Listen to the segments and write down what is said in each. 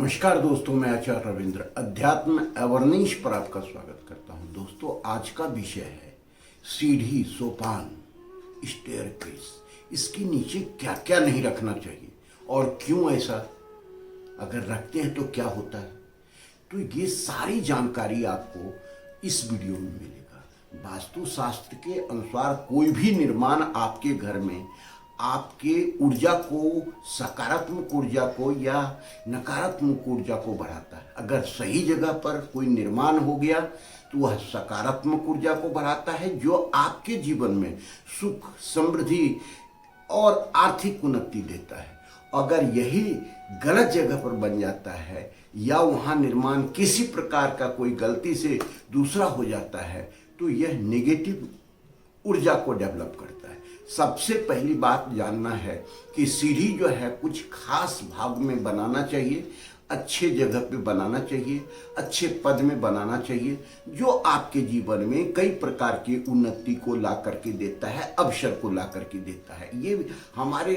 नमस्कार दोस्तों, मैं आचार्य रविंद्र अध्यात्म अवर्निश पर आपका स्वागत करता हूं। दोस्तों, आज का विषय है सीढ़ी, सोपान, स्टेयरकेस। इसके नीचे क्या क्या नहीं रखना चाहिए और क्यों ऐसा, अगर रखते हैं तो क्या होता है। तो ये सारी जानकारी आपको इस वीडियो में मिलेगा। वास्तुशास्त्र के अनुसार कोई भी निर्माण आपके घर में आपके ऊर्जा को, सकारात्मक ऊर्जा को या नकारात्मक ऊर्जा को बढ़ाता है। अगर सही जगह पर कोई निर्माण हो गया तो वह सकारात्मक ऊर्जा को बढ़ाता है, जो आपके जीवन में सुख, समृद्धि और आर्थिक उन्नति देता है। अगर यही गलत जगह पर बन जाता है या वहाँ निर्माण किसी प्रकार का कोई गलती से दूसरा हो जाता है तो यह नेगेटिव ऊर्जा को डेवलप करता है। सबसे पहली बात जानना है कि सीढ़ी जो है कुछ खास भाग में बनाना चाहिए, अच्छे जगह पे बनाना चाहिए, अच्छे पद में बनाना चाहिए, जो आपके जीवन में कई प्रकार की उन्नति को ला करके देता है, अवसर को ला करके देता है। ये हमारे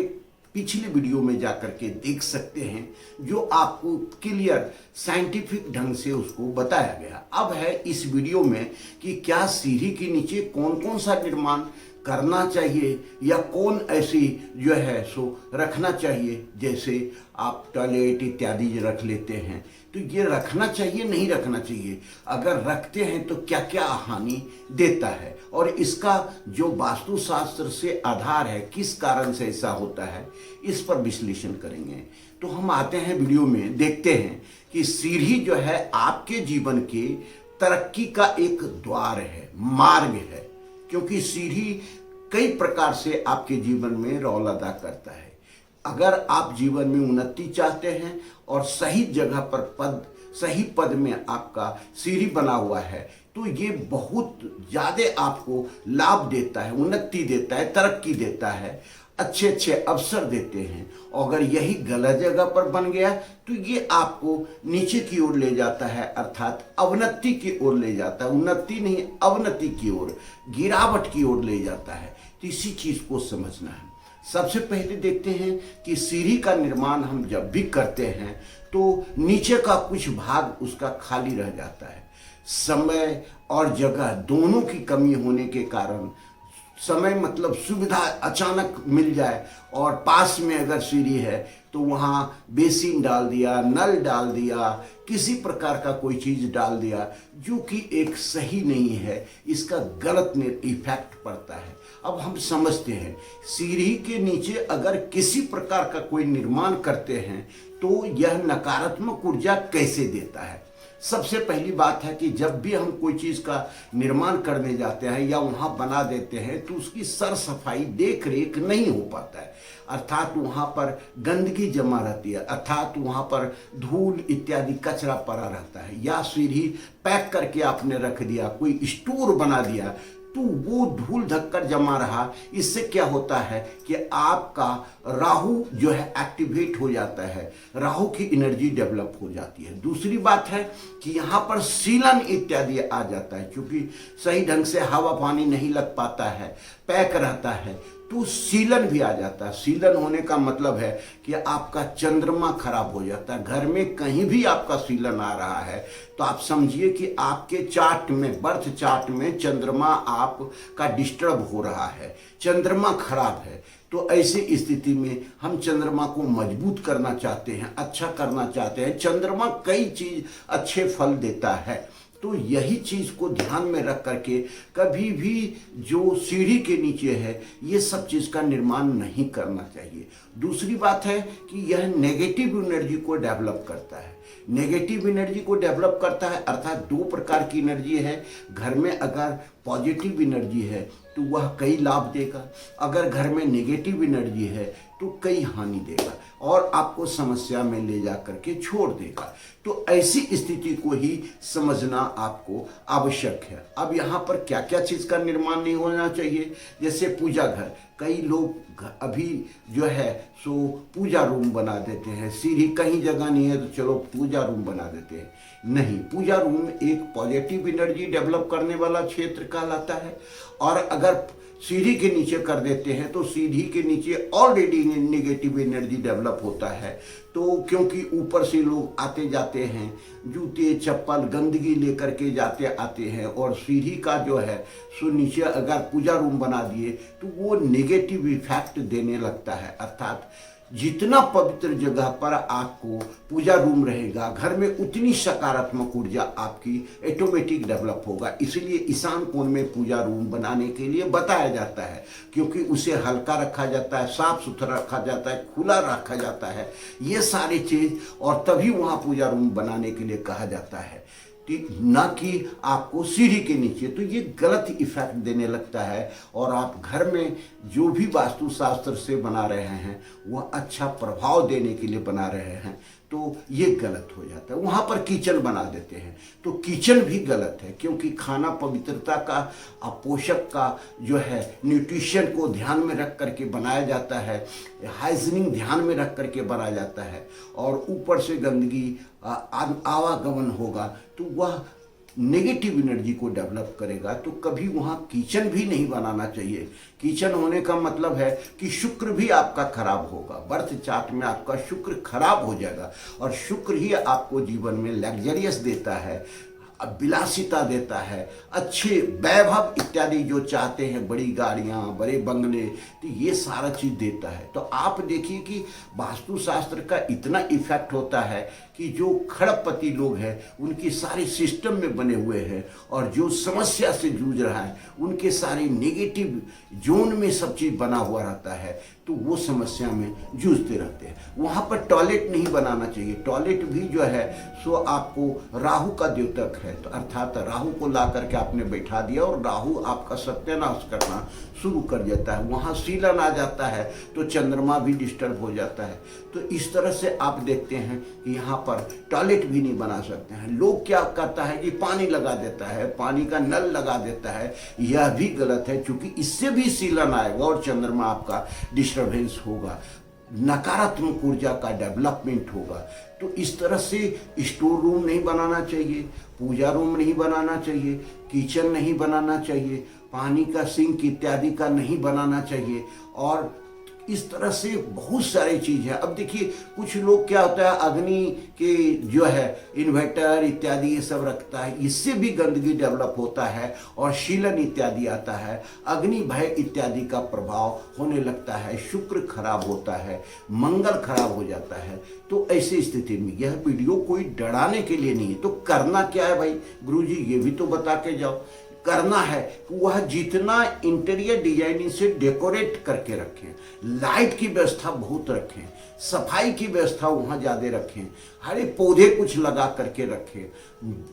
पिछले वीडियो में जाकर के देख सकते हैं, जो आपको क्लियर साइंटिफिक ढंग से उसको बताया गया। अब है इस वीडियो में कि क्या सीढ़ी के नीचे कौन कौन सा निर्माण करना चाहिए या कौन ऐसी जो है सो रखना चाहिए। जैसे आप टॉयलेट इत्यादि रख लेते हैं तो ये रखना चाहिए, नहीं रखना चाहिए। अगर रखते हैं तो क्या क्या हानि देता है और इसका जो वास्तुशास्त्र से आधार है, किस कारण से ऐसा होता है, इस पर विश्लेषण करेंगे। तो हम आते हैं वीडियो में, देखते हैं कि सीढ़ी जो है आपके जीवन के तरक्की का एक द्वार है, मार्ग है। क्योंकि सीढ़ी कई प्रकार से आपके जीवन में रोल अदा करता है। अगर आप जीवन में उन्नति चाहते हैं और सही जगह पर सही पद में आपका सीढ़ी बना हुआ है तो ये बहुत ज़्यादा आपको लाभ देता है, उन्नति देता है, तरक्की देता है, अच्छे अच्छे अवसर देते हैं। और अगर यही गलत जगह पर बन गया तो ये आपको नीचे की ओर ले जाता है, अर्थात अवनति की ओर ले जाता है। उन्नति नहीं, अवनति की ओर, गिरावट की ओर ले जाता है। तो इसी चीज को समझना है। सबसे पहले देखते हैं कि सीढ़ी का निर्माण हम जब भी करते हैं तो नीचे का कुछ भाग उसका खाली रह जाता है। समय और जगह दोनों की कमी होने के कारण, समय मतलब सुविधा अचानक मिल जाए और पास में अगर सीढ़ी है तो वहाँ बेसिन डाल दिया, नल डाल दिया, किसी प्रकार का कोई चीज़ डाल दिया जो कि एक सही नहीं है, इसका गलत इफेक्ट पड़ता है। अब हम समझते हैं सीढ़ी के नीचे अगर किसी प्रकार का कोई निर्माण करते हैं तो यह नकारात्मक ऊर्जा कैसे देता है। सबसे पहली बात है कि जब भी हम कोई चीज़ का निर्माण करने जाते हैं या वहाँ बना देते हैं तो उसकी सर सफाई, देख रेख नहीं हो पाता है। अर्थात वहाँ पर गंदगी जमा रहती है, अर्थात वहाँ पर धूल इत्यादि कचरा पड़ा रहता है। या सीढ़ी पैक करके आपने रख दिया, कोई स्टोर बना दिया तो वो धूल धक्कर जमा रहा। इससे क्या होता है कि आपका राहु जो है एक्टिवेट हो जाता है, राहु की एनर्जी डेवलप हो जाती है। दूसरी बात है कि यहाँ पर सीलन इत्यादि आ जाता है, क्योंकि सही ढंग से हवा पानी नहीं लग पाता है, पैक रहता है तो सीलन भी आ जाता है। सीलन होने का मतलब है कि आपका चंद्रमा खराब हो जाता है। घर में कहीं भी आपका सीलन आ रहा है तो आप समझिए कि आपके चार्ट में, बर्थ चार्ट में चंद्रमा आपका डिस्टर्ब हो रहा है, चंद्रमा खराब है। तो ऐसी स्थिति में हम चंद्रमा को मजबूत करना चाहते हैं, अच्छा करना चाहते हैं। चंद्रमा कई चीज अच्छे फल देता है, तो यही चीज को ध्यान में रख करके कभी भी जो सीढ़ी के नीचे है ये सब चीज का निर्माण नहीं करना चाहिए। दूसरी बात है कि यह नेगेटिव एनर्जी को डेवलप करता है। नेगेटिव एनर्जी को डेवलप करता है अर्थात दो प्रकार की एनर्जी है। घर में अगर पॉजिटिव एनर्जी है तो वह कई लाभ देगा, अगर घर में नेगेटिव एनर्जी है तो कई हानि देगा और आपको समस्या में ले जा करके छोड़ देगा। तो ऐसी स्थिति को ही समझना आपको आवश्यक है। अब यहाँ पर क्या क्या चीज का निर्माण नहीं होना चाहिए, जैसे पूजा घर। कई लोग अभी जो है सो पूजा रूम बना देते हैं, सीढ़ी कहीं जगह नहीं है तो चलो पूजा रूम बना देते हैं। नहीं, पूजा रूम एक पॉजिटिव एनर्जी डेवलप करने वाला क्षेत्र कहलाता है। और अगर सीढ़ी के नीचे कर देते हैं तो सीढ़ी के नीचे ऑलरेडी नेगेटिव एनर्जी डेवलप होता है। तो क्योंकि ऊपर से लोग आते जाते हैं, जूते चप्पल गंदगी लेकर के जाते आते हैं, और सीढ़ी का जो है सो नीचे अगर पूजा रूम बना दिए तो वो नेगेटिव इफेक्ट देने लगता है। अर्थात जितना पवित्र जगह पर आपको पूजा रूम रहेगा घर में, उतनी सकारात्मक ऊर्जा आपकी ऑटोमेटिक डेवलप होगा। इसलिए ईशान कोण में पूजा रूम बनाने के लिए बताया जाता है, क्योंकि उसे हल्का रखा जाता है, साफ सुथरा रखा जाता है, खुला रखा जाता है, ये सारी चीज, और तभी वहां पूजा रूम बनाने के लिए कहा जाता है, ना कि आपको सीढ़ी के नीचे। तो ये गलत इफेक्ट देने लगता है, और आप घर में जो भी वास्तुशास्त्र से बना रहे हैं वह अच्छा प्रभाव देने के लिए बना रहे हैं, तो ये गलत हो जाता है। वहाँ पर किचन बना देते हैं तो किचन भी गलत है, क्योंकि खाना पवित्रता का, पोषक का जो है न्यूट्रिशन को ध्यान में रख करके बनाया जाता है, हाइजीनिक ध्यान में रख करके बनाया जाता है, और ऊपर से गंदगी आवागमन होगा तो वह नेगेटिव एनर्जी को डेवलप करेगा। तो कभी वहाँ किचन भी नहीं बनाना चाहिए। किचन होने का मतलब है कि शुक्र भी आपका खराब होगा, बर्थ चार्ट में आपका शुक्र खराब हो जाएगा, और शुक्र ही आपको जीवन में लग्जरियस देता है, विलासिता देता है, अच्छे वैभव इत्यादि जो चाहते हैं, बड़ी गाड़ियाँ, बड़े बंगले, तो ये सारा चीज़ देता है। तो आप देखिए कि वास्तुशास्त्र का इतना इफेक्ट होता है कि जो खड़पति लोग हैं उनके सारे सिस्टम में बने हुए हैं, और जो समस्या से जूझ रहा है उनके सारे नेगेटिव जोन में सब चीज़ बना हुआ रहता है, तो वो समस्या में जूझते रहते हैं। वहाँ पर टॉयलेट नहीं बनाना चाहिए। टॉयलेट भी जो है सो आपको राहु का द्योतक है, तो अर्थात राहु को ला करके आपने बैठा दिया और राहु आपका सत्यानाश करना शुरू कर देता है। वहाँ सीलन आ जाता है तो चंद्रमा भी डिस्टर्ब हो जाता है। तो इस तरह से आप देखते हैं कि यहाँ पर टॉयलेट भी नहीं बना सकते हैं। लोग क्या करता है कि पानी लगा देता है, पानी का नल लगा देता है, यह भी गलत है, क्योंकि इससे भी सीलन आएगा और चंद्रमा आपका डिस्टर्बेंस होगा, नकारात्मक ऊर्जा का डेवलपमेंट होगा। तो इस तरह से स्टोर रूम नहीं बनाना चाहिए, पूजा रूम नहीं बनाना चाहिए, किचन नहीं बनाना चाहिए, पानी का सिंक इत्यादि का नहीं बनाना चाहिए, और इस तरह से बहुत सारी चीज़ है। अब देखिए कुछ लोग क्या होता है, अग्नि के जो है इन्वर्टर इत्यादि ये सब रखता है, इससे भी गंदगी डेवलप होता है और शीलन इत्यादि आता है, अग्नि भय इत्यादि का प्रभाव होने लगता है, शुक्र खराब होता है, मंगल खराब हो जाता है। तो ऐसी स्थिति में यह वीडियो कोई डराने के लिए नहीं है। तो करना क्या है भाई, गुरुजी ये भी तो बता के जाओ। करना है वह जितना इंटीरियर डिजाइनिंग से डेकोरेट करके रखें, लाइट की व्यवस्था बहुत रखें, सफाई की व्यवस्था वहाँ ज़्यादा रखें, हरे पौधे कुछ लगा करके रखें,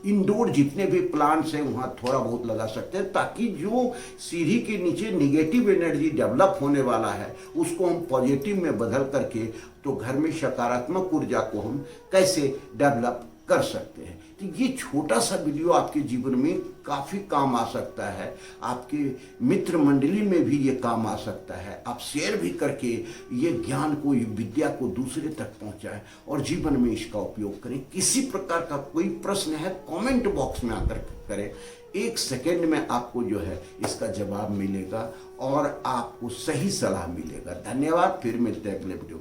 इंडोर जितने भी प्लांट्स हैं वहाँ थोड़ा बहुत लगा सकते हैं, ताकि जो सीढ़ी के नीचे निगेटिव एनर्जी डेवलप होने वाला है उसको हम पॉजिटिव में बदल करके तो घर में सकारात्मक ऊर्जा को हम कैसे डेवलप कर सकते हैं। तो ये छोटा सा वीडियो आपके जीवन में काफ़ी काम आ सकता है, आपके मित्र मंडली में भी ये काम आ सकता है। आप शेयर भी करके ये ज्ञान को, ये विद्या को दूसरे तक पहुंचाएं और जीवन में इसका उपयोग करें। किसी प्रकार का कोई प्रश्न है कमेंट बॉक्स में आकर करें, 1 सेकेंड में आपको जो है इसका जवाब मिलेगा और आपको सही सलाह मिलेगा। धन्यवाद, फिर मिलते हैं अगले वीडियो।